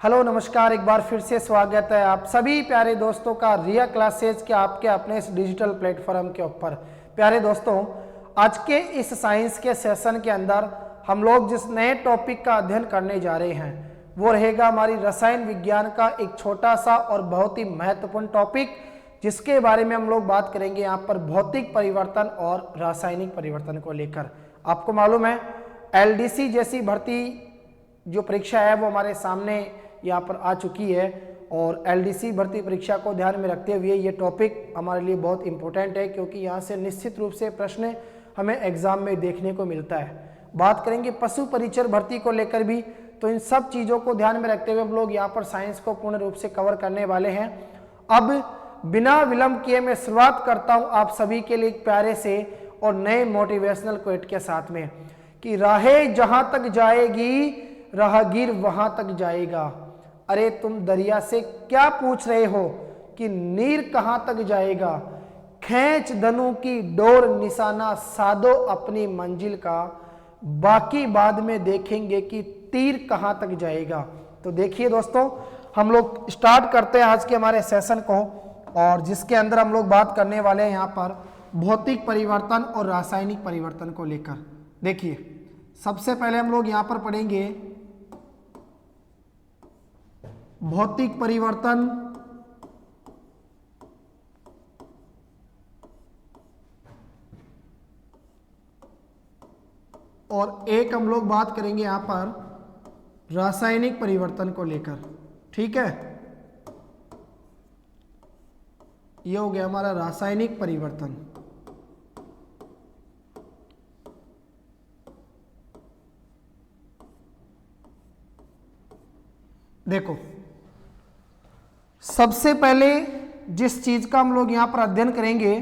Hello नमस्कार, एक बार फिर से स्वागत है आप सभी प्यारे दोस्तों का रिया क्लासेज के आपके अपने इस डिजिटल प्लेटफॉर्म के ऊपर। प्यारे दोस्तों, आज के इस साइंस के सेशन के अंदर हम लोग जिस नए टॉपिक का अध्ययन करने जा रहे हैं वो रहेगा हमारी रसायन विज्ञान का एक छोटा सा और बहुत ही महत्वपूर्ण टॉपिक, जिसके बारे में हम लोग बात करेंगे यहाँ पर भौतिक परिवर्तन और रासायनिक परिवर्तन को लेकर। आपको मालूम है एलडीसी जैसी भर्ती जो परीक्षा है वो हमारे सामने यहाँ पर आ चुकी है और एलडीसी भर्ती परीक्षा को ध्यान में रखते हुए ये टॉपिक हमारे लिए बहुत इंपॉर्टेंट है, क्योंकि यहाँ से निश्चित रूप से प्रश्न हमें एग्जाम में देखने को मिलता है। बात करेंगे पशु परिचर भर्ती को लेकर भी, तो इन सब चीज़ों को ध्यान में रखते हुए हम लोग यहाँ पर साइंस को पूर्ण रूप से कवर करने वाले हैं। अब बिना विलंब किए मैं शुरुआत करता हूँ आप सभी के लिए एक प्यारे से और नए मोटिवेशनल क्वेट के साथ में कि राहें जहाँ तक जाएगी राहगीर वहां तक जाएगा। अरे तुम दरिया से क्या पूछ रहे हो कि नीर कहां तक जाएगा, खींच धनु की डोर निशाना साधो अपनी मंजिल का, बाकी बाद में देखेंगे कि तीर कहां तक जाएगा। तो देखिए दोस्तों, हम लोग स्टार्ट करते हैं आज के हमारे सेशन को, और जिसके अंदर हम लोग बात करने वाले हैं यहाँ पर भौतिक परिवर्तन और रासायनिक परिवर्तन को लेकर। देखिए सबसे पहले हम लोग यहाँ पर पढ़ेंगे भौतिक परिवर्तन और एक हम लोग बात करेंगे यहां पर रासायनिक परिवर्तन को लेकर। ठीक है, ये हो गया हमारा रासायनिक परिवर्तन। देखो सबसे पहले जिस चीज का हम लोग यहां पर अध्ययन करेंगे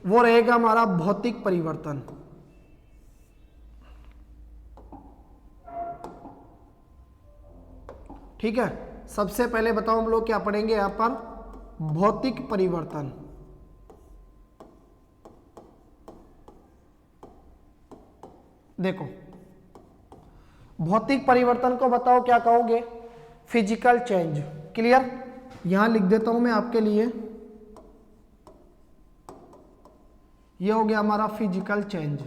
वो रहेगा हमारा भौतिक परिवर्तन। ठीक है, सबसे पहले बताओ हम लोग क्या पढ़ेंगे यहां पर भौतिक परिवर्तन। देखो भौतिक परिवर्तन को बताओ क्या कहोगे, फिजिकल चेंज। क्लियर, यहां लिख देता हूं मैं आपके लिए, यह हो गया हमारा फिजिकल चेंज।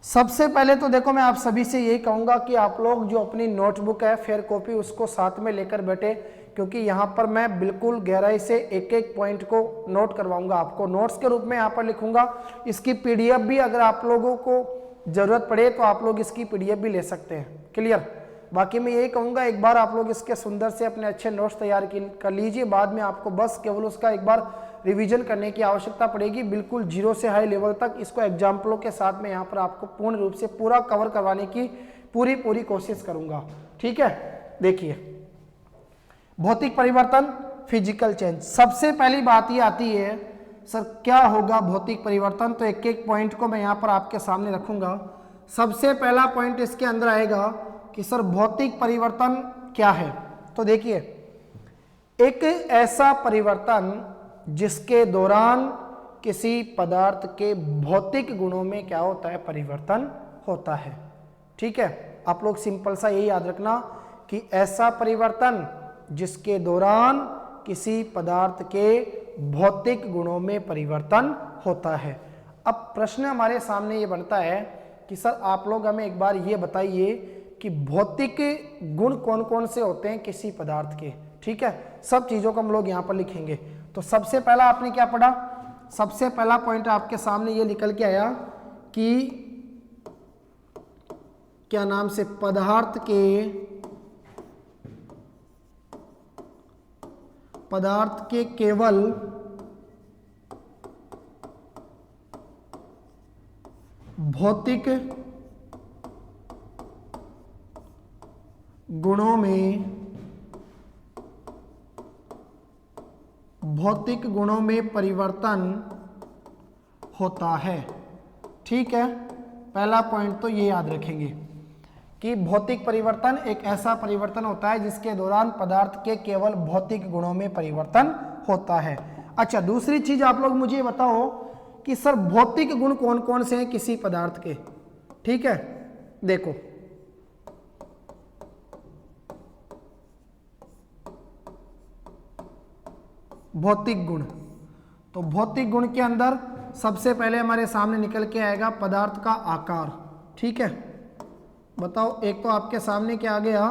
सबसे पहले तो देखो मैं आप सभी से यही कहूंगा कि आप लोग जो अपनी नोटबुक है फेयर कॉपी उसको साथ में लेकर बैठे, क्योंकि यहां पर मैं बिल्कुल गहराई से एक एक पॉइंट को नोट करवाऊंगा, आपको नोट्स के रूप में यहां पर लिखूंगा। इसकी पीडीएफ भी अगर आप लोगों को जरूरत पड़े तो आप लोग इसकी पीडीएफ भी ले सकते हैं। क्लियर, बाकी मैं यही कहूंगा एक बार आप लोग इसके सुंदर से अपने अच्छे नोट्स तैयार कर लीजिए, बाद में आपको बस केवल उसका एक बार रिवीजन करने की आवश्यकता पड़ेगी। बिल्कुल जीरो से हाई लेवल तक इसको एग्जाम्पलों के साथ में यहाँ पर आपको पूर्ण रूप से पूरा कवर करवाने की पूरी कोशिश करूंगा। ठीक है, देखिए भौतिक परिवर्तन, फिजिकल चेंज। सबसे पहली बात ये आती है सर क्या होगा भौतिक परिवर्तन, तो एक एक पॉइंट को मैं यहाँ पर आपके सामने रखूंगा। सबसे पहला पॉइंट इसके अंदर आएगा कि सर भौतिक परिवर्तन क्या है। तो देखिए एक ऐसा परिवर्तन जिसके दौरान किसी पदार्थ के भौतिक गुणों में क्या होता है, परिवर्तन होता है। ठीक है, आप लोग सिंपल सा यही याद रखना कि ऐसा परिवर्तन जिसके दौरान किसी पदार्थ के भौतिक गुणों में परिवर्तन होता है। अब प्रश्न हमारे सामने ये बनता है कि सर आप लोग हमें एक बार ये बताइए कि भौतिक गुण कौन कौन से होते हैं किसी पदार्थ के। ठीक है, सब चीजों को हम लोग यहाँ पर लिखेंगे। तो सबसे पहला आपने क्या पढ़ा, सबसे पहला पॉइंट आपके सामने ये निकल के आया कि क्या नाम से पदार्थ के केवल भौतिक गुणों में परिवर्तन होता है। ठीक है, पहला पॉइंट तो ये याद रखेंगे कि भौतिक परिवर्तन एक ऐसा परिवर्तन होता है जिसके दौरान पदार्थ के केवल भौतिक गुणों में परिवर्तन होता है। अच्छा, दूसरी चीज आप लोग मुझे बताओ कि सर भौतिक गुण कौन कौन से हैं किसी पदार्थ के। ठीक है, देखो भौतिक गुण। तो भौतिक गुण के अंदर सबसे पहले हमारे सामने निकल के आएगा पदार्थ का आकार। ठीक है, बताओ, एक तो आपके सामने क्या आ गया,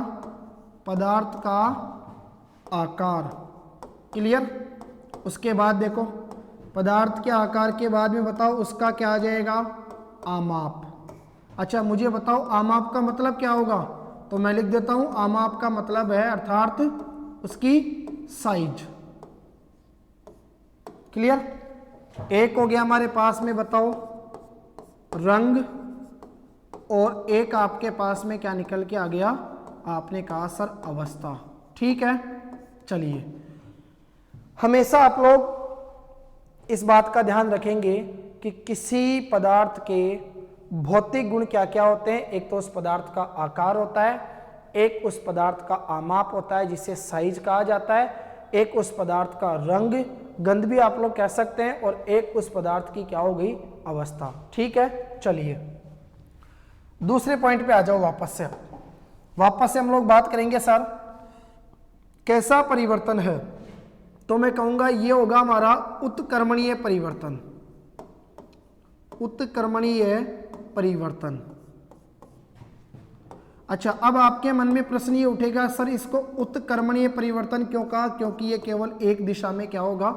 पदार्थ का आकार। क्लियर। उसके बाद देखो, पदार्थ के आकार के बाद में बताओ उसका क्या आ जाएगा, आमाप। अच्छा, मुझे बताओ आमाप का मतलब क्या होगा, तो मैं लिख देता हूं, आमाप का मतलब है अर्थात उसकी साइज। क्लियर। एक हो गया हमारे पास में, बताओ रंग, और एक आपके पास में क्या निकल के आ गया, आपने कहा सर अवस्था। ठीक है, चलिए, हमेशा आप लोग इस बात का ध्यान रखेंगे कि किसी पदार्थ के भौतिक गुण क्या क्या होते हैं। एक तो उस पदार्थ का आकार होता है, एक उस पदार्थ का आमाप होता है जिसे साइज कहा जाता है, एक उस पदार्थ का रंग, गंध भी आप लोग कह सकते हैं, और एक उस पदार्थ की क्या हो गई, अवस्था। ठीक है, चलिए दूसरे पॉइंट पे आ जाओ। वापस से हम लोग बात करेंगे सर कैसा परिवर्तन है, तो मैं कहूंगा ये होगा हमारा उत्कर्मणीय परिवर्तन। उत्कर्मणीय परिवर्तन। अच्छा, अब आपके मन में प्रश्न ये उठेगा, सर इसको उत्कर्मणीय परिवर्तन क्यों कहा, क्योंकि ये केवल एक दिशा में क्या होगा,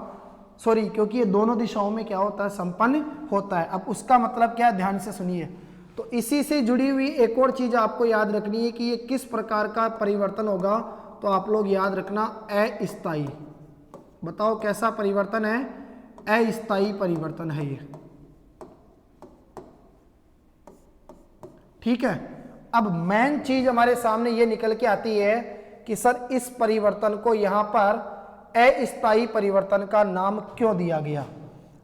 सॉरी, क्योंकि ये दोनों दिशाओं में क्या होता है, संपन्न होता है। अब उसका मतलब क्या है, ध्यान से सुनिए। तो इसी से जुड़ी हुई एक और चीज आपको याद रखनी है कि ये किस प्रकार का परिवर्तन होगा, तो आप लोग याद रखना अस्थायी। बताओ कैसा परिवर्तन है, अस्थायी परिवर्तन है ये। ठीक है, अब मेन चीज हमारे सामने ये निकल के आती है कि सर इस परिवर्तन को यहां पर अस्थायी परिवर्तन का नाम क्यों दिया गया।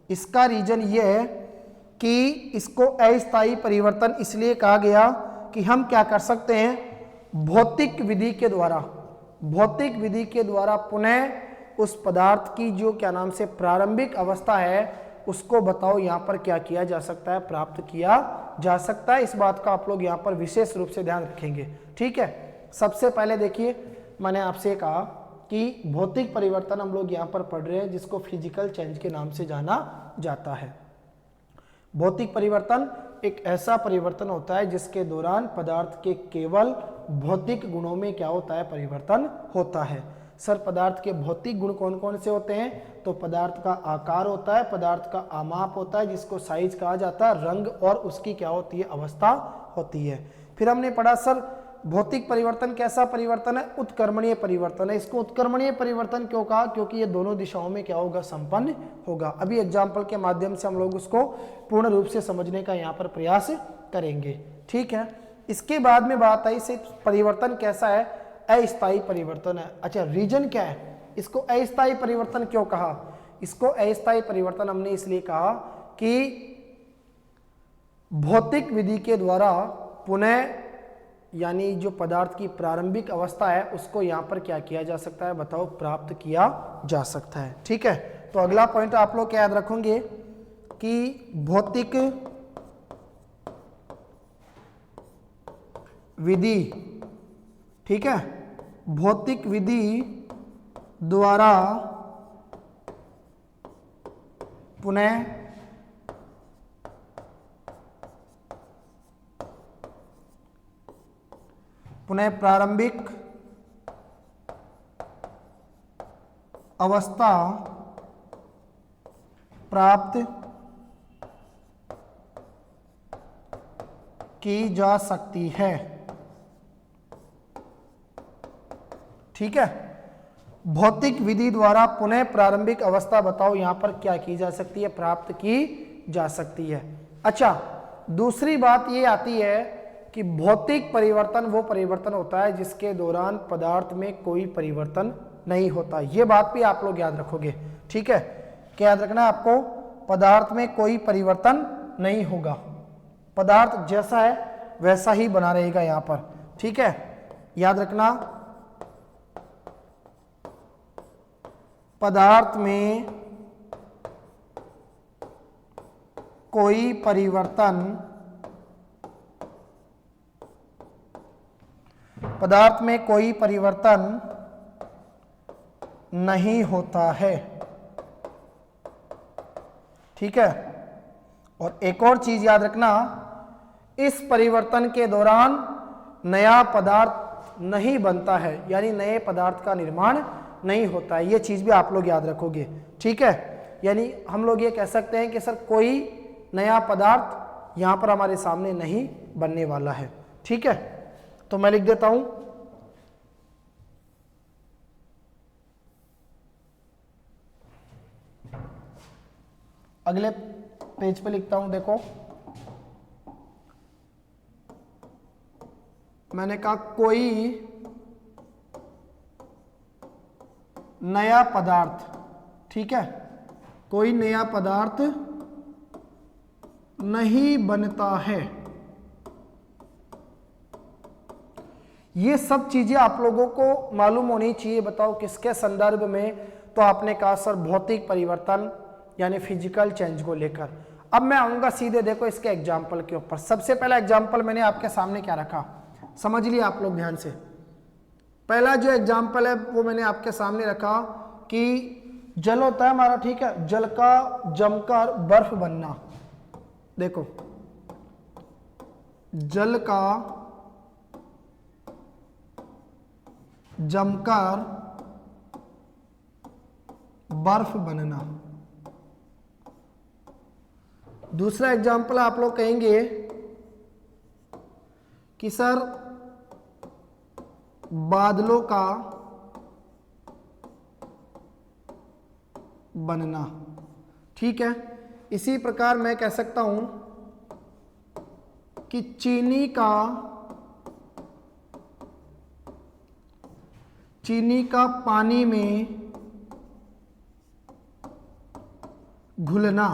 इसका रीजन ये है कि इसको अस्थायी परिवर्तन इसलिए कहा गया कि हम क्या कर सकते हैं, भौतिक विधि के द्वारा पुनः उस पदार्थ की जो क्या नाम से प्रारंभिक अवस्था है उसको बताओ यहां पर क्या किया जा सकता है, प्राप्त किया जा सकता है। इस बात का आप लोग यहां पर विशेष रूप से ध्यान रखेंगे। ठीक है, सबसे पहले देखिए, मैंने आपसे कहा कि भौतिक परिवर्तन हम लोग यहां पर पढ़ रहे हैं जिसको फिजिकल चेंज के नाम से जाना जाता है। भौतिक परिवर्तन एक ऐसा परिवर्तन होता है जिसके दौरान पदार्थ के केवल भौतिक गुणों में क्या होता है, परिवर्तन होता है। सर पदार्थ के भौतिक गुण कौन कौन से होते हैं, तो पदार्थ का आकार होता है, पदार्थ का आमाप होता है जिसको साइज कहा जाता है, रंग और उसकी क्या होती है, अवस्था होती है। फिर हमने पढ़ा सर भौतिक परिवर्तन कैसा परिवर्तन है, उत्कर्मणीय परिवर्तन है। इसको उत्कर्मणीय परिवर्तन क्यों कहा, क्योंकि ये दोनों दिशाओं में क्या होगा, संपन्न होगा। अभी एग्जाम्पल के माध्यम से हम लोग उसको पूर्ण रूप से समझने का यहाँ पर प्रयास करेंगे। ठीक है, इसके बाद में बात आई से परिवर्तन कैसा है, अस्थायी परिवर्तन है। अच्छा, रीजन क्या है, इसको अस्थायी परिवर्तन क्यों कहा, इसको अस्थायी परिवर्तन हमने इसलिए कहा कि भौतिक विधि के द्वारा पुनः यानी जो पदार्थ की प्रारंभिक अवस्था है उसको यहां पर क्या किया जा सकता है, बताओ, प्राप्त किया जा सकता है। ठीक है, तो अगला पॉइंट आप लोग क्या याद रखेंगे कि भौतिक विधि, ठीक है, भौतिक विधि द्वारा पुनः प्रारंभिक अवस्था प्राप्त की जा सकती है। ठीक है, भौतिक विधि द्वारा पुनः प्रारंभिक अवस्था बताओ यहां पर क्या की जा सकती है, प्राप्त की जा सकती है। अच्छा, दूसरी बात ये आती है कि भौतिक परिवर्तन वो परिवर्तन होता है जिसके दौरान पदार्थ में कोई परिवर्तन नहीं होता। ये बात भी आप लोग याद रखोगे। ठीक है, क्या याद रखना है आपको, पदार्थ में कोई परिवर्तन नहीं होगा, पदार्थ जैसा है वैसा ही बना रहेगा यहां पर। ठीक है, याद रखना, पदार्थ में कोई परिवर्तन, पदार्थ में कोई परिवर्तन नहीं होता है। ठीक है। और एक और चीज याद रखना, इस परिवर्तन के दौरान नया पदार्थ नहीं बनता है, यानी नए पदार्थ का निर्माण नहीं होता है। ये चीज भी आप लोग याद रखोगे, ठीक है। यानी हम लोग ये कह सकते हैं कि सर कोई नया पदार्थ यहां पर हमारे सामने नहीं बनने वाला है, ठीक है। तो मैं लिख देता हूं, अगले पेज पे लिखता हूं। देखो मैंने कहा कोई नया पदार्थ, ठीक है, कोई नया पदार्थ नहीं बनता है। ये सब चीजें आप लोगों को मालूम होनी चाहिए। बताओ किसके संदर्भ में? तो आपने कहा सर भौतिक परिवर्तन यानी फिजिकल चेंज को लेकर। अब मैं आऊंगा सीधे देखो इसके एग्जाम्पल के ऊपर। सबसे पहला एग्जाम्पल मैंने आपके सामने क्या रखा, समझ लिया आप लोग ध्यान से। पहला जो एग्जाम्पल है वो मैंने आपके सामने रखा कि जल होता है हमारा, ठीक है, जल का जमकर बर्फ बनना। देखो जल का जमकर बर्फ बनना। दूसरा एग्जाम्पल आप लोग कहेंगे कि सर बादलों का बनना, ठीक है। इसी प्रकार मैं कह सकता हूं कि चीनी का पानी में घुलना।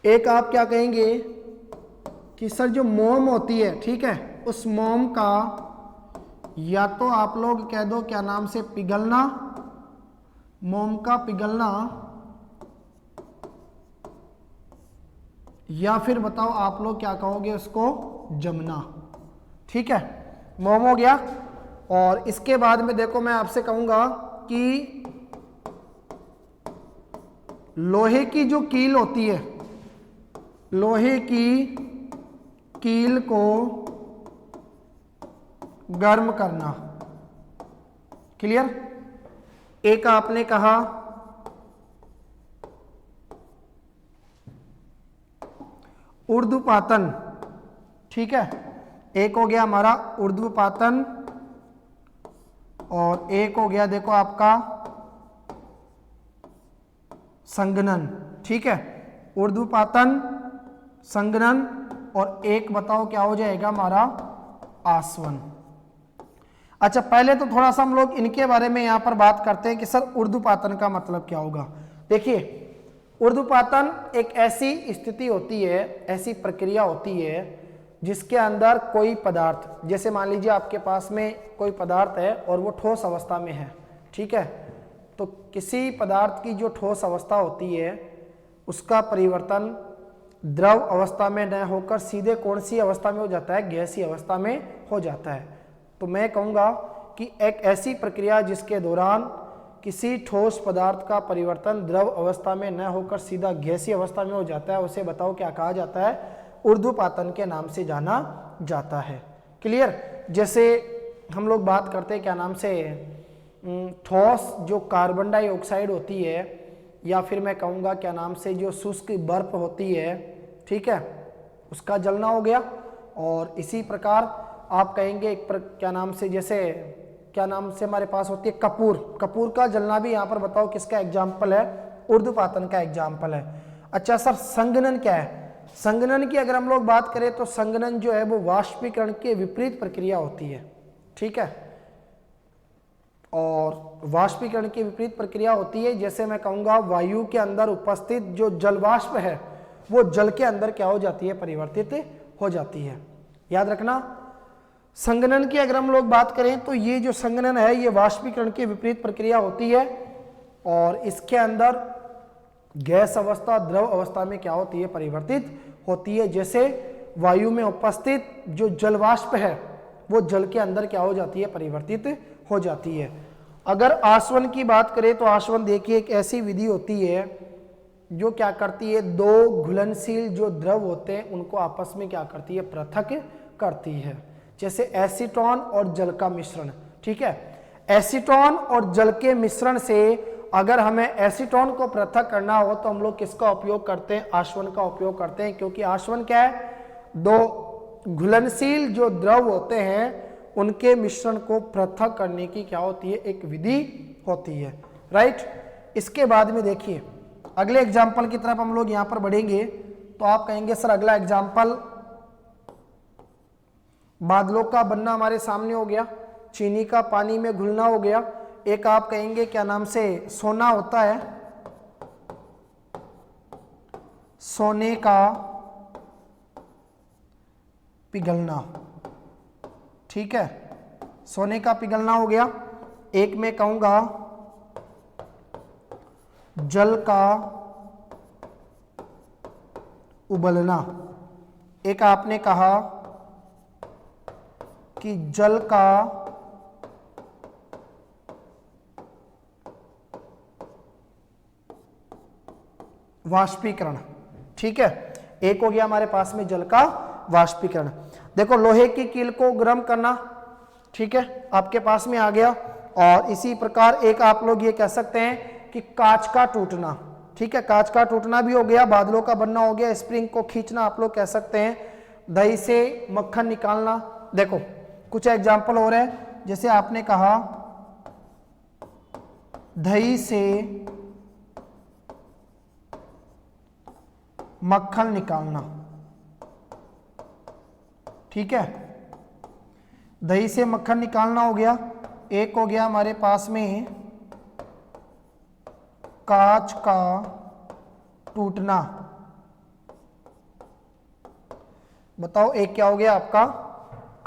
एक आप क्या कहेंगे कि सर जो मोम होती है, ठीक है, उस मोम का या तो आप लोग कह दो क्या नाम से पिघलना, मोम का पिघलना, या फिर बताओ आप लोग क्या कहोगे उसको, जमना, ठीक है। मोम हो गया। और इसके बाद में देखो मैं आपसे कहूंगा कि लोहे की जो कील होती है, लोहे की कील को गर्म करना। क्लियर? एक आपने कहा ऊर्ध्वपातन, ठीक है, एक हो गया हमारा ऊर्ध्वपातन, और एक हो गया देखो आपका संघनन, ठीक है। ऊर्ध्वपातन, संघनन, और एक बताओ क्या हो जाएगा हमारा, आसवन। अच्छा पहले तो थोड़ा सा हम लोग इनके बारे में यहां पर बात करते हैं कि सर ऊर्ध्वपातन का मतलब क्या होगा। देखिए ऊर्ध्वपातन एक ऐसी स्थिति होती है, ऐसी प्रक्रिया होती है जिसके अंदर कोई पदार्थ, जैसे मान लीजिए आपके पास में कोई पदार्थ है और वो ठोस अवस्था में है, ठीक है, तो किसी पदार्थ की जो ठोस अवस्था होती है उसका परिवर्तन द्रव अवस्था में न होकर सीधे कौन सी अवस्था में हो जाता है, गैसीय अवस्था में हो जाता है। तो मैं कहूँगा कि एक ऐसी प्रक्रिया जिसके दौरान किसी ठोस पदार्थ का परिवर्तन द्रव अवस्था में न होकर सीधा गैसीय अवस्था में हो जाता है, उसे बताओ क्या कहा जाता है, ऊर्ध्वपातन के नाम से जाना जाता है। क्लियर? जैसे हम लोग बात करते हैं क्या नाम से, ठोस जो कार्बन डाइऑक्साइड होती है, या फिर मैं कहूँगा क्या नाम से जो शुष्क बर्फ होती है, ठीक है, उसका जलना हो गया। और इसी प्रकार आप कहेंगे क्या नाम से, जैसे क्या नाम से हमारे पास होती है कपूर, कपूर का जलना भी यहाँ पर बताओ किसका एग्जाम्पल है, ऊर्ध्वपातन का एग्जाम्पल है। अच्छा सर संघनन क्या है? संघनन की अगर हम लोग बात करें तो संघनन जो है वो वाष्पीकरण के विपरीत प्रक्रिया होती है, ठीक है। और वाष्पीकरण की विपरीत प्रक्रिया होती है, जैसे मैं कहूँगा वायु के अंदर उपस्थित जो जलवाष्प है वो जल के अंदर क्या हो जाती है, परिवर्तित हो जाती है। याद रखना संघनन की अगर हम लोग बात करें तो ये जो संघनन है ये वाष्पीकरण की विपरीत प्रक्रिया होती है, और इसके अंदर गैस अवस्था द्रव अवस्था में क्या होती है, परिवर्तित होती है। जैसे वायु में उपस्थित जो जलवाष्प है वो जल के अंदर क्या हो जाती है, परिवर्तित हो जाती है। अगर आसवन की बात करें तो आसवन देखिए एक ऐसी विधि होती है जो क्या करती है, दो घुलनशील जो द्रव होते हैं उनको आपस में क्या करती है, पृथक करती है। जैसे एसीटोन और जल का मिश्रण, ठीक है। एसीटोन और जल के मिश्रण से अगर हमें एसीटोन को पृथक करना हो तो हम लोग किसका उपयोग करते हैं, आश्वन का उपयोग करते हैं, क्योंकि आश्वन क्या है, दो घुलनशील जो द्रव होते हैं उनके मिश्रण को पृथक करने की क्या होती है, एक विधि होती है, राइट। इसके बाद में देखिए अगले एग्जाम्पल की तरफ हम लोग यहां पर बढ़ेंगे तो आप कहेंगे सर अगला एग्जाम्पल, बादलों का बनना हमारे सामने हो गया, चीनी का पानी में घुलना हो गया, एक आप कहेंगे क्या नाम से, सोना होता है, सोने का पिघलना, ठीक है, सोने का पिघलना हो गया। एक मैं कहूंगा जल का उबलना, एक आपने कहा कि जल का वाष्पीकरण, ठीक है। एक हो गया हमारे पास में जल का वाष्पीकरण। देखो लोहे की कील को गर्म करना, ठीक है, आपके पास में आ गया। और इसी प्रकार एक आप लोग ये कह सकते हैं कि कांच का टूटना, ठीक है, कांच का टूटना भी हो गया, बादलों का बनना हो गया, स्प्रिंग को खींचना आप लोग कह सकते हैं, दही से मक्खन निकालना। देखो कुछ एग्जाम्पल हो रहे हैं, जैसे आपने कहा दही से मक्खन निकालना, ठीक है, दही से मक्खन निकालना हो गया। एक हो गया हमारे पास में कांच का टूटना, बताओ एक क्या हो गया आपका,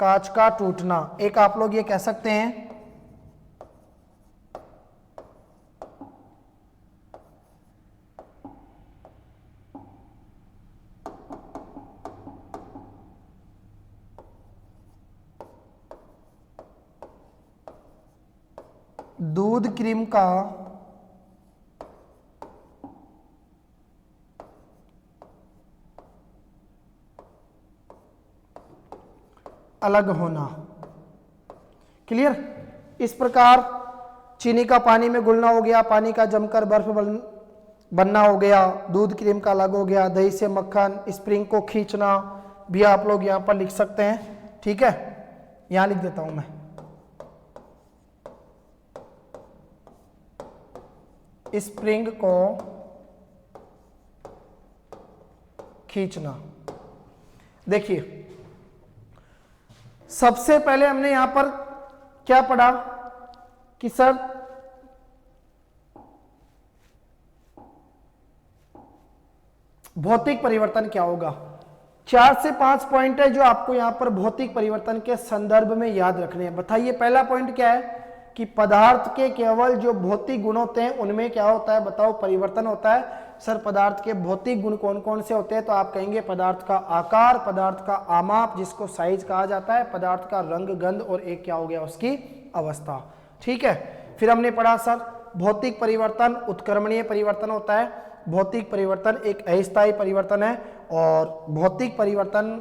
कांच का टूटना। एक आप लोग ये कह सकते हैं दूध क्रीम का अलग होना। क्लियर। इस प्रकार चीनी का पानी में घुलना हो गया, पानी का जमकर बर्फ बनना हो गया, दूध क्रीम का अलग हो गया, दही से मक्खन, स्प्रिंग को खींचना भी आप लोग यहां पर लिख सकते हैं, ठीक है। यहां लिख देता हूं मैं, स्प्रिंग को खींचना। देखिए सबसे पहले हमने यहां पर क्या पढ़ा कि सर भौतिक परिवर्तन क्या होगा। 4 से 5 पॉइंट है जो आपको यहां पर भौतिक परिवर्तन के संदर्भ में याद रखने हैं। बताइए पहला पॉइंट क्या है कि पदार्थ के केवल जो भौतिक गुण होते हैं उनमें क्या होता है, बताओ, परिवर्तन होता है। सर पदार्थ के भौतिक गुण कौन कौन से होते हैं, तो आप कहेंगे पदार्थ का आकार, पदार्थ का आमाप जिसको साइज कहा जाता है, पदार्थ का रंग, गंध, और एक क्या हो गया उसकी अवस्था, ठीक है। फिर हमने पढ़ा सर भौतिक परिवर्तन उत्क्रमणीय परिवर्तन होता है, भौतिक परिवर्तन एक अस्थायी परिवर्तन है, और भौतिक परिवर्तन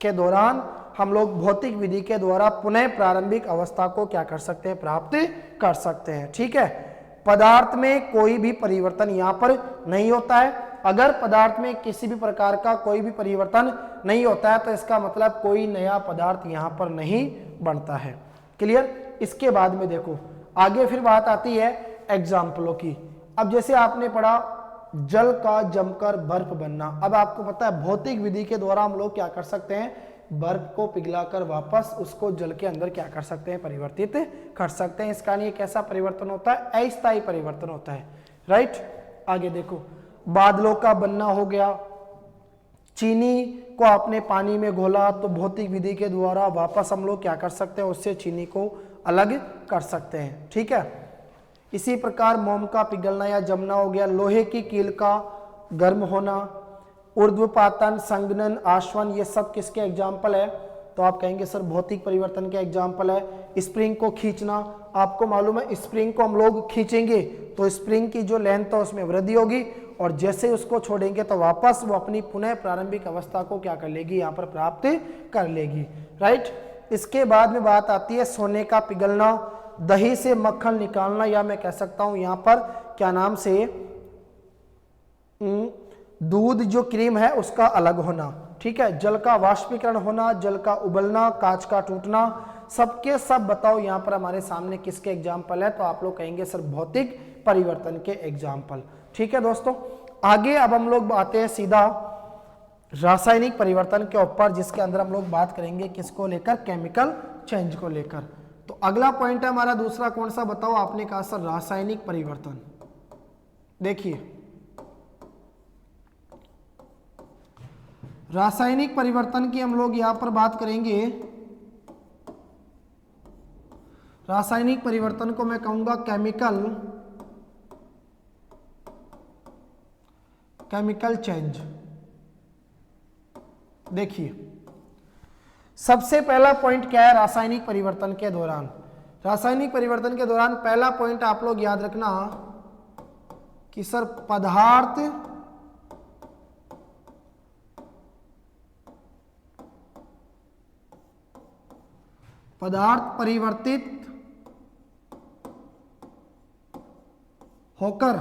के दौरान हम लोग भौतिक विधि के द्वारा पुनः प्रारंभिक अवस्था को क्या कर सकते हैं, प्राप्त कर सकते हैं, ठीक है। पदार्थ में कोई भी परिवर्तन यहाँ पर नहीं होता है। अगर पदार्थ में किसी भी प्रकार का कोई भी परिवर्तन नहीं होता है तो इसका मतलब कोई नया पदार्थ यहाँ पर नहीं बनता है। क्लियर। इसके बाद में देखो आगे फिर बात आती है एग्जाम्पलों की। अब जैसे आपने पढ़ा जल का जमकर बर्फ बनना। अब आपको पता है भौतिक विधि के द्वारा हम लोग क्या कर सकते हैं, बर्फ को पिघलाकर वापस उसको जल के अंदर क्या कर सकते हैं, परिवर्तित कर सकते हैं। इसका एक ऐसा परिवर्तन होता है, अस्थायी परिवर्तन होता है, राइट। आगे देखो बादलों का बनना हो गया, चीनी को आपने पानी में घोला तो भौतिक विधि के द्वारा वापस हम लोग क्या कर सकते हैं, उससे चीनी को अलग कर सकते हैं, ठीक है। इसी प्रकार मोम का पिघलना या जमना हो गया, लोहे की कील का गर्म होना, ऊर्ध्वपातन, संघनन, आश्वन, ये सब किसके एग्जाम्पल है, तो आप कहेंगे सर भौतिक परिवर्तन के एग्जाम्पल है। स्प्रिंग को खींचना, आपको मालूम है स्प्रिंग को हम लोग खींचेंगे तो स्प्रिंग की जो लेंथ है उसमें वृद्धि होगी और जैसे ही उसको छोड़ेंगे तो वापस वो अपनी पुनः प्रारंभिक अवस्था को क्या कर लेगी, यहाँ पर प्राप्त कर लेगी, राइट। इसके बाद में बात आती है सोने का पिघलना, दही से मक्खन निकालना, या मैं कह सकता हूं यहाँ पर क्या नाम से दूध जो क्रीम है उसका अलग होना, ठीक है। जल का वाष्पीकरण होना, जल का उबलना, कांच का टूटना, सबके सब बताओ यहाँ पर हमारे सामने किसके एग्जाम्पल है, तो आप लोग कहेंगे सर भौतिक परिवर्तन के एग्जाम्पल, ठीक है दोस्तों। आगे अब हम लोग आते हैं सीधा रासायनिक परिवर्तन के ऊपर, जिसके अंदर हम लोग बात करेंगे किसको लेकर, केमिकल चेंज को लेकर। तो अगला पॉइंट है हमारा दूसरा कौन सा बताओ, आपने कहा सर रासायनिक परिवर्तन। देखिए रासायनिक परिवर्तन की हम लोग यहां पर बात करेंगे। रासायनिक परिवर्तन को मैं कहूंगा केमिकल चेंज। देखिए सबसे पहला पॉइंट क्या है रासायनिक परिवर्तन के दौरान, रासायनिक परिवर्तन के दौरान पहला पॉइंट आप लोग याद रखना कि सर पदार्थ परिवर्तित होकर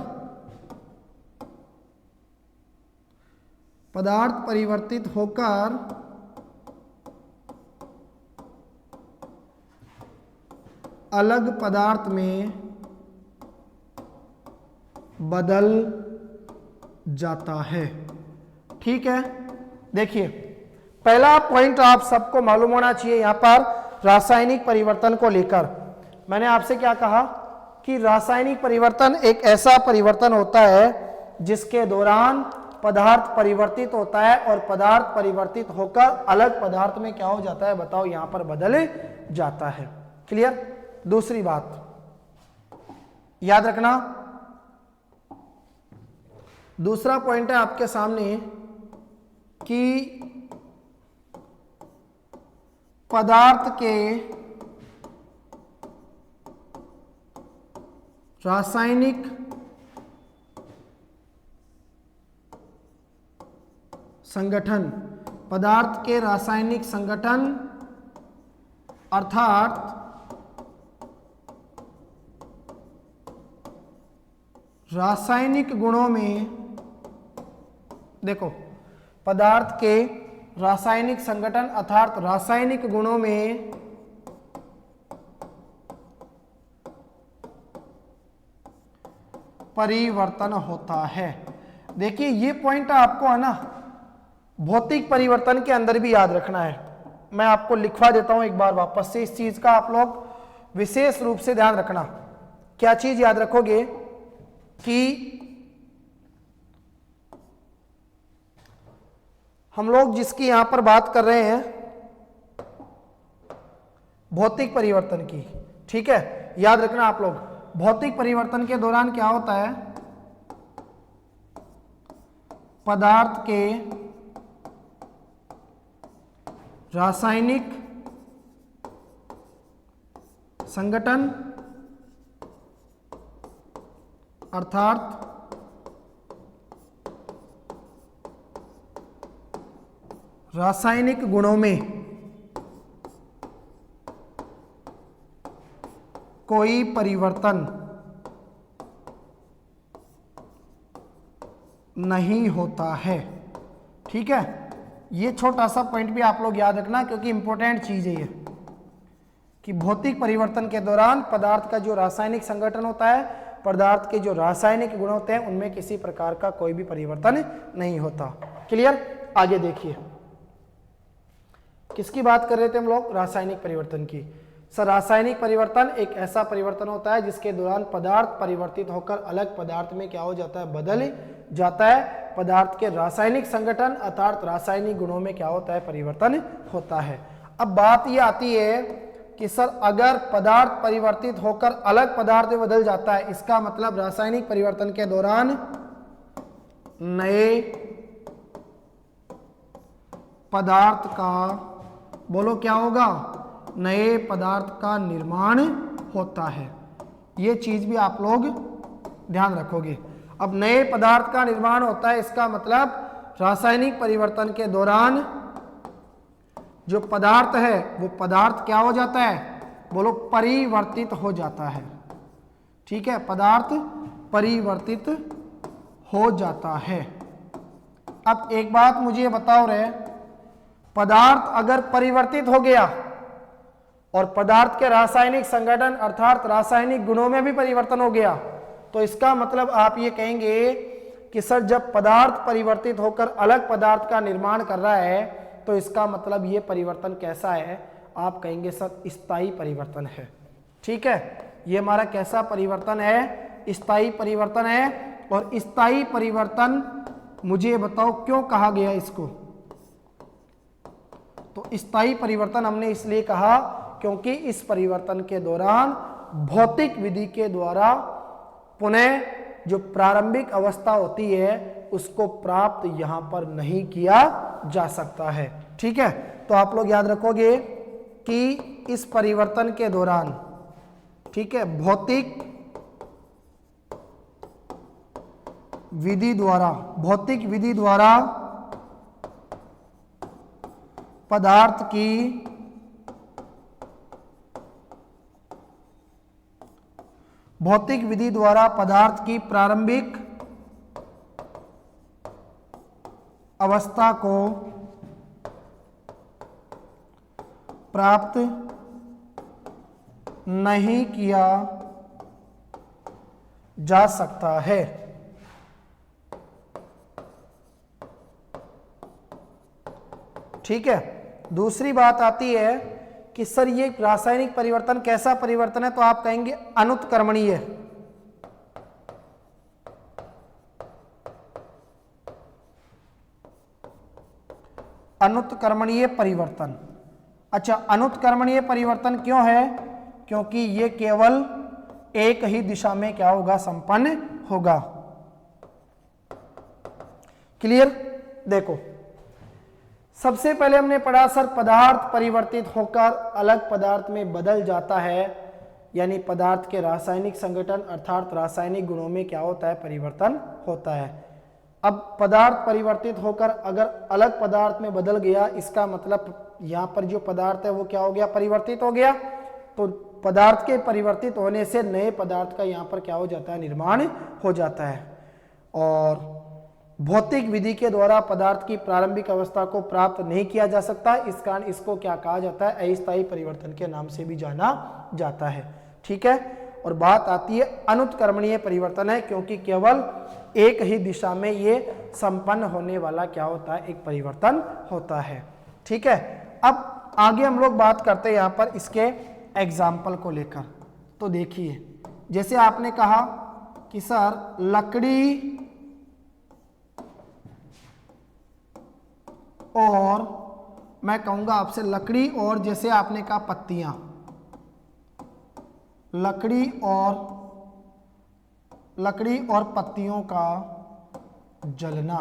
अलग पदार्थ में बदल जाता है, ठीक है। देखिए पहला पॉइंट आप सबको मालूम होना चाहिए यहां पर रासायनिक परिवर्तन को लेकर। मैंने आपसे क्या कहा कि रासायनिक परिवर्तन एक ऐसा परिवर्तन होता है जिसके दौरान पदार्थ परिवर्तित होता है और पदार्थ परिवर्तित होकर अलग पदार्थ में क्या हो जाता है, बताओ यहां पर बदल जाता है। क्लियर। दूसरी बात याद रखना, दूसरा पॉइंट है आपके सामने कि पदार्थ के रासायनिक संगठन, पदार्थ के रासायनिक संगठन अर्थात रासायनिक गुणों में, देखो पदार्थ के रासायनिक संगठन अर्थात रासायनिक गुणों में परिवर्तन होता है। देखिए ये पॉइंट आपको है ना भौतिक परिवर्तन के अंदर भी याद रखना है। मैं आपको लिखवा देता हूं एक बार वापस से, इस चीज का आप लोग विशेष रूप से ध्यान रखना। क्या चीज याद रखोगे कि हम लोग जिसकी यहां पर बात कर रहे हैं भौतिक परिवर्तन की, ठीक है, याद रखना आप लोग भौतिक परिवर्तन के दौरान क्या होता है, पदार्थ के रासायनिक संगठन अर्थात रासायनिक गुणों में कोई परिवर्तन नहीं होता है, ठीक है। ये छोटा सा पॉइंट भी आप लोग याद रखना क्योंकि इंपॉर्टेंट चीज है ये, कि भौतिक परिवर्तन के दौरान पदार्थ का जो रासायनिक संगठन होता है, पदार्थ के जो रासायनिक गुण होते हैं उनमें किसी प्रकार का कोई भी परिवर्तन नहीं होता। क्लियर। आगे देखिए किसकी बात कर रहे थे हम लोग, रासायनिक परिवर्तन की। सर रासायनिक परिवर्तन एक ऐसा परिवर्तन होता है जिसके दौरान पदार्थ परिवर्तित होकर अलग पदार्थ में क्या हो जाता है, बदल जाता है। पदार्थ के रासायनिक संगठन अर्थात रासायनिक गुणों में क्या होता है, परिवर्तन होता है। अब बात ये आती है कि सर अगर पदार्थ परिवर्तित होकर अलग पदार्थ में बदल जाता है, इसका मतलब रासायनिक परिवर्तन के दौरान नए पदार्थ का, बोलो क्या होगा, नए पदार्थ का निर्माण होता है। ये चीज भी आप लोग ध्यान रखोगे। अब नए पदार्थ का निर्माण होता है, इसका मतलब रासायनिक परिवर्तन के दौरान जो पदार्थ है वो पदार्थ क्या हो जाता है, बोलो परिवर्तित हो जाता है। ठीक है, पदार्थ परिवर्तित हो जाता है। अब एक बात मुझे बताओ रे, पदार्थ अगर परिवर्तित हो गया और पदार्थ के रासायनिक संगठन अर्थात रासायनिक गुणों में भी परिवर्तन हो गया, तो इसका मतलब आप ये कहेंगे कि सर जब पदार्थ परिवर्तित होकर अलग पदार्थ का निर्माण कर रहा है तो इसका मतलब ये परिवर्तन कैसा है, आप कहेंगे सर स्थायी परिवर्तन है। ठीक है, ये हमारा कैसा परिवर्तन है, स्थायी परिवर्तन है। और स्थायी परिवर्तन मुझे बताओ क्यों कहा गया इसको, तो स्थायी परिवर्तन हमने इसलिए कहा क्योंकि इस परिवर्तन के दौरान भौतिक विधि के द्वारा पुनः जो प्रारंभिक अवस्था होती है उसको प्राप्त यहां पर नहीं किया जा सकता है। ठीक है, तो आप लोग याद रखोगे कि इस परिवर्तन के दौरान, ठीक है, भौतिक विधि द्वारा पदार्थ की प्रारंभिक अवस्था को प्राप्त नहीं किया जा सकता है। ठीक है, दूसरी बात आती है कि सर ये रासायनिक परिवर्तन कैसा परिवर्तन है, तो आप कहेंगे अनुत्क्रमणीय। अनुत्क्रमणीय परिवर्तन। अच्छा, अनुत्क्रमणीय परिवर्तन क्यों है, क्योंकि ये केवल एक ही दिशा में क्या होगा, संपन्न होगा। क्लियर। देखो सबसे पहले हमने पढ़ा सर पदार्थ परिवर्तित होकर अलग पदार्थ में बदल जाता है, यानी पदार्थ के रासायनिक संगठन अर्थात रासायनिक गुणों में क्या होता है, परिवर्तन होता है। अब पदार्थ परिवर्तित होकर अगर अलग पदार्थ में बदल गया, इसका मतलब यहाँ पर जो पदार्थ है वो क्या हो गया, परिवर्तित हो गया। तो पदार्थ के परिवर्तित होने से नए पदार्थ का यहाँ पर क्या हो जाता है, निर्माण हो जाता है। और भौतिक विधि के द्वारा पदार्थ की प्रारंभिक अवस्था को प्राप्त नहीं किया जा सकता, इस कारण इसको क्या कहा जाता है, अस्थायी परिवर्तन के नाम से भी जाना जाता है। ठीक है, और बात आती है अनुत्क्रमणीय परिवर्तन है, क्योंकि केवल एक ही दिशा में ये संपन्न होने वाला क्या होता है, एक परिवर्तन होता है। ठीक है, अब आगे हम लोग बात करते हैं यहाँ पर इसके एग्जाम्पल को लेकर। तो देखिए, जैसे आपने कहा कि सर लकड़ी और मैं कहूंगा आपसे लकड़ी और जैसे आपने कहा पत्तियां, लकड़ी और पत्तियों का जलना,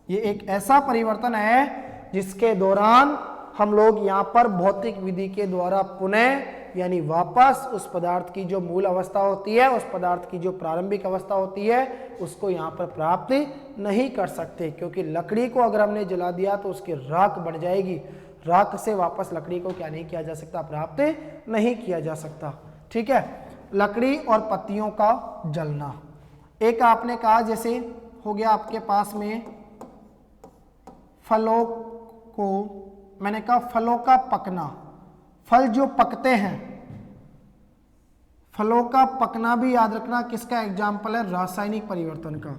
ये एक ऐसा परिवर्तन है जिसके दौरान हम लोग यहाँ पर भौतिक विधि के द्वारा पुनः यानी वापस उस पदार्थ की जो मूल अवस्था होती है, उस पदार्थ की जो प्रारंभिक अवस्था होती है, उसको यहाँ पर प्राप्त नहीं कर सकते, क्योंकि लकड़ी को अगर हमने जला दिया तो उसकी राख बन जाएगी, राख से वापस लकड़ी को क्या नहीं किया जा सकता, प्राप्त नहीं किया जा सकता। ठीक है, लकड़ी और पत्तियों का जलना। एक आपने कहा जैसे हो गया आपके पास में फलों को, मैंने कहा फलों का पकना, फल जो पकते हैं, फलों का पकना भी याद रखना किसका एग्जाम्पल है, रासायनिक परिवर्तन का।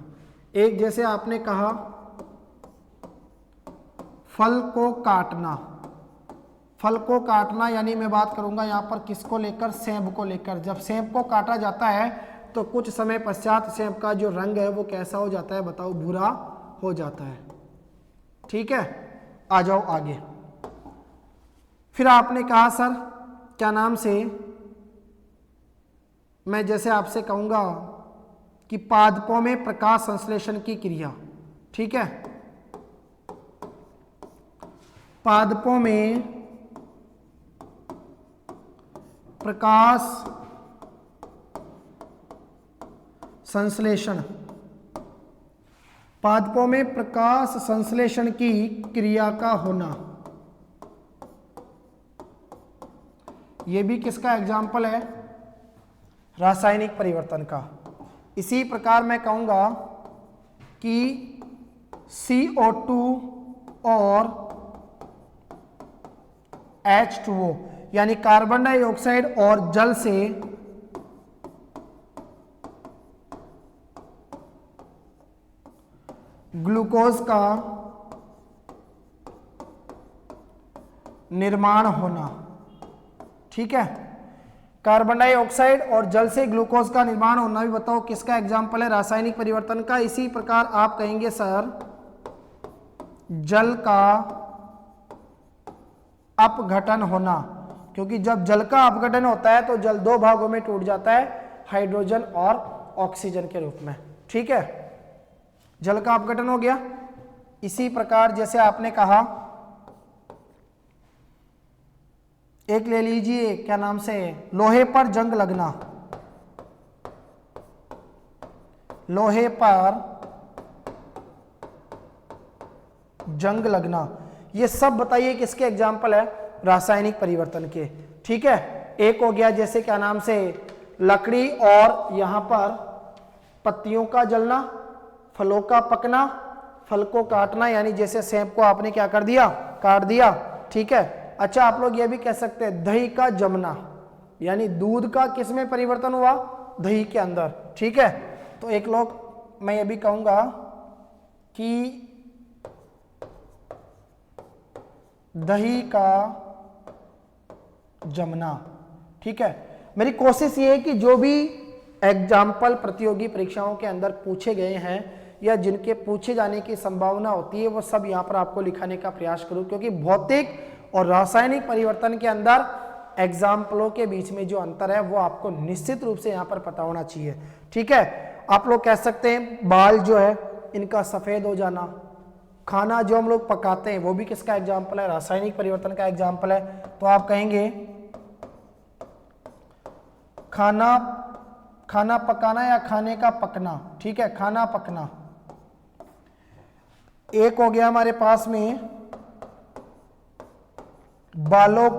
एक जैसे आपने कहा फल को काटना, फल को काटना यानी मैं बात करूंगा यहाँ पर किसको लेकर, सेब को लेकर। जब सेब को काटा जाता है तो कुछ समय पश्चात सेब का जो रंग है वो कैसा हो जाता है, बताओ, भूरा हो जाता है। ठीक है, आ जाओ आगे। फिर आपने कहा सर क्या नाम से, मैं जैसे आपसे कहूंगा कि पादपों में प्रकाश संश्लेषण की क्रिया। ठीक है, पादपों में प्रकाश संश्लेषण पादपों में प्रकाश संश्लेषण की क्रिया का होना, यह भी किसका एग्जाम्पल है? रासायनिक परिवर्तन का। इसी प्रकार मैं कहूंगा कि CO2 और H2O यानी कार्बन डाइऑक्साइड और जल से ग्लूकोज का निर्माण होना। ठीक है, कार्बन डाइऑक्साइड और जल से ग्लूकोज का निर्माण होना भी बताओ किसका एग्जाम्पल है? रासायनिक परिवर्तन का। इसी प्रकार आप कहेंगे सर जल का अपघटन होना, क्योंकि जब जल का अपघटन होता है तो जल दो भागों में टूट जाता है, हाइड्रोजन और ऑक्सीजन के रूप में। ठीक है, जल का अपघटन हो गया। इसी प्रकार जैसे आपने कहा, एक ले लीजिए क्या नाम से, लोहे पर जंग लगना, लोहे पर जंग लगना, ये सब बताइए किसके एग्जाम्पल है? रासायनिक परिवर्तन के। ठीक है, एक हो गया जैसे क्या नाम से, लकड़ी और यहां पर पत्तियों का जलना, फलों का पकना, फल को काटना, यानी जैसे सेब को आपने क्या कर दिया, काट दिया। ठीक है, अच्छा आप लोग ये भी कह सकते हैं दही का जमना, यानी दूध का किस में परिवर्तन हुआ? दही के अंदर। ठीक है, तो एक लोग मैं ये भी कहूंगा कि दही का जमना। ठीक है, मेरी कोशिश ये है कि जो भी एग्जाम्पल प्रतियोगी परीक्षाओं के अंदर पूछे गए हैं या जिनके पूछे जाने की संभावना होती है वो सब यहाँ पर आपको लिखाने का प्रयास करूं, क्योंकि भौतिक और रासायनिक परिवर्तन के अंदर एग्जाम्पलों के बीच में जो अंतर है वो आपको निश्चित रूप से यहाँ पर पता होना चाहिए। ठीक है, आप लोग कह सकते हैं बाल जो है इनका सफेद हो जाना, खाना जो हम लोग पकाते हैं वो भी किसका एग्जाम्पल है? रासायनिक परिवर्तन का एग्जाम्पल है। तो आप कहेंगे खाना पकाना या खाने का पकना। ठीक है, खाना पकना। एक हो गया हमारे पास में बालों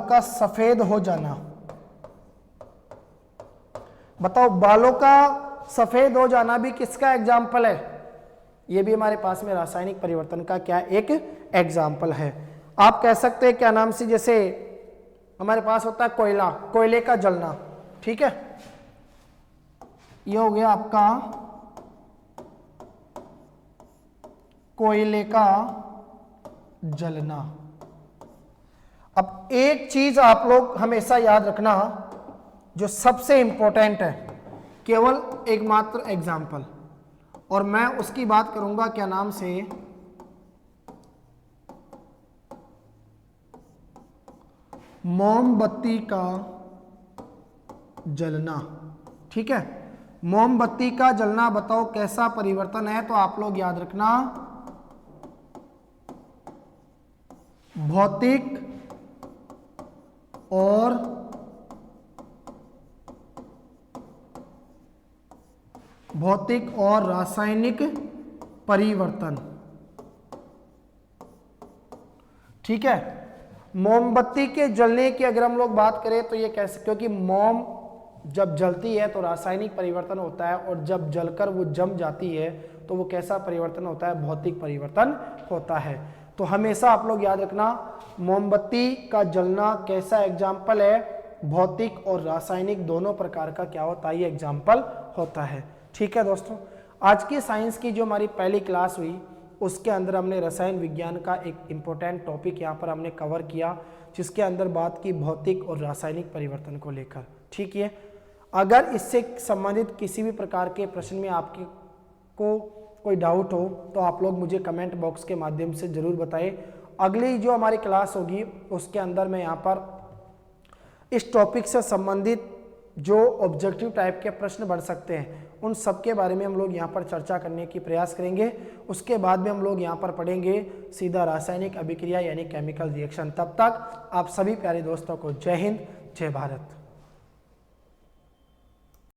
का सफेद हो जाना। बताओ बालों का सफेद हो जाना भी किसका एग्जाम्पल है? ये भी हमारे पास में रासायनिक परिवर्तन का क्या एक एग्जाम्पल है। आप कह सकते हैं क्या नाम से, जैसे हमारे पास होता है कोयला, कोयले का जलना। ठीक है, ये हो गया आपका कोयले का जलना। अब एक चीज आप लोग हमेशा याद रखना जो सबसे इंपॉर्टेंट है, केवल एकमात्र एग्जाम्पल, और मैं उसकी बात करूंगा क्या नाम से, मोमबत्ती का जलना। ठीक है, मोमबत्ती का जलना बताओ कैसा परिवर्तन है? तो आप लोग याद रखना भौतिक और रासायनिक परिवर्तन। ठीक है, मोमबत्ती के जलने की अगर हम लोग बात करें तो ये कैसे, क्योंकि मोम जब जलती है तो रासायनिक परिवर्तन होता है, और जब जलकर वो जम जाती है तो वो कैसा परिवर्तन होता है? भौतिक परिवर्तन होता है। तो हमेशा आप लोग याद रखना मोमबत्ती का जलना कैसा एग्जाम्पल है? भौतिक और रासायनिक दोनों प्रकार का क्या होता है? ये एग्जाम्पल होता है। ठीक है दोस्तों, आज की साइंस की जो हमारी पहली क्लास हुई उसके अंदर हमने रसायन विज्ञान का एक इम्पोर्टेंट टॉपिक यहाँ पर हमने कवर किया, जिसके अंदर बात की भौतिक और रासायनिक परिवर्तन को लेकर। ठीक है, अगर इससे संबंधित किसी भी प्रकार के प्रश्न में आपके को कोई डाउट हो तो आप लोग मुझे कमेंट बॉक्स के माध्यम से ज़रूर बताएं। अगली जो हमारी क्लास होगी उसके अंदर मैं यहाँ पर इस टॉपिक से संबंधित जो ऑब्जेक्टिव टाइप के प्रश्न बढ़ सकते हैं उन सब के बारे में हम लोग यहाँ पर चर्चा करने की प्रयास करेंगे। उसके बाद में हम लोग यहाँ पर पढ़ेंगे सीधा रासायनिक अभिक्रिया यानी केमिकल रिएक्शन। तब तक आप सभी प्यारे दोस्तों को जय हिंद, जय भारत।